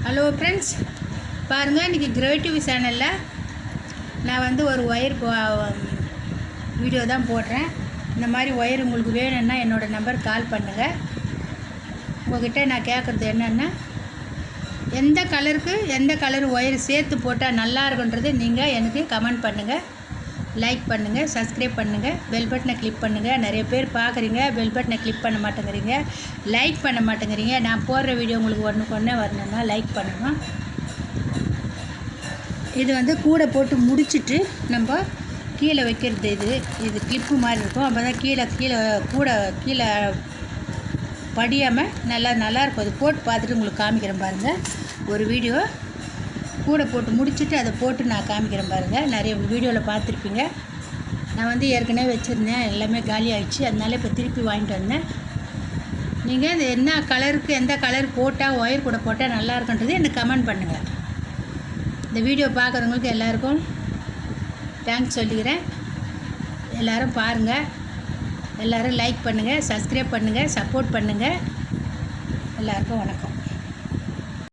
Hello friends, பாருங்கள் இன்றைக்கி creative சேனலில் நான் வந்து ஒரு ஒயர் வீடியோ தான் போடுறேன். இந்த மாதிரி ஒயர் உங்களுக்கு வேணும்னா என்னோடய நம்பருக்கு கால் பண்ணுங்கள். உங்கள்கிட்ட நான் கேட்குறது என்னென்னா, எந்த கலருக்கு எந்த கலர் ஒயர் சேர்த்து போட்டால் நல்லா இருக்குன்றது நீங்கள் எனக்கு கமெண்ட் பண்ணுங்கள், லைக் பண்ணுங்கள், சப்ஸ்கிரைப் பண்ணுங்கள், பெல் பட்டனை கிளிக் பண்ணுங்கள். நிறைய பேர் பார்க்குறீங்க, பெல் பட்டனை கிளிக் பண்ண மாட்டேங்கிறீங்க, லைக் பண்ண மாட்டேங்கிறீங்க. நான் போடுற வீடியோ உங்களுக்கு ஒன்றுக்கு வரணும்னா லைக் பண்ணணும். இது வந்து கூட போட்டு முடிச்சுட்டு நம்ம கீழே வைக்கிறது. இது கிளிப்பு மாதிரி இருக்கும். அப்போ தான் கீழே படியாமல் நல்லாயிருக்கும். அது போட்டு பார்த்துட்டு உங்களுக்கு காமிக்கிறேன் பாருங்கள். ஒரு வீடியோ கூட போட்டு முடிச்சுட்டு அதை போட்டு நான் காமிக்கிறேன் பாருங்கள். நிறைய வீடியோவில் பார்த்துருப்பீங்க. நான் வந்து ஏற்கனவே வச்சுருந்தேன், எல்லாமே காலி ஆகிடுச்சு. அதனால இப்போ திருப்பி வாங்கிட்டு வந்தேன். நீங்கள் இது என்ன கலருக்கு எந்த கலர் போட்டால் ஒயர் கூட போட்டால் நல்லா இருக்குன்றது எனக்கு கமெண்ட் பண்ணுங்கள். இந்த வீடியோ பார்க்குறவங்களுக்கு எல்லாருக்கும் தேங்க்ஸ் சொல்லிக்கிறேன். எல்லோரும் பாருங்கள், எல்லோரும் லைக் பண்ணுங்கள், சப்ஸ்கிரைப் பண்ணுங்கள், சப்போர்ட் பண்ணுங்கள். எல்லாருக்கும் வணக்கம்.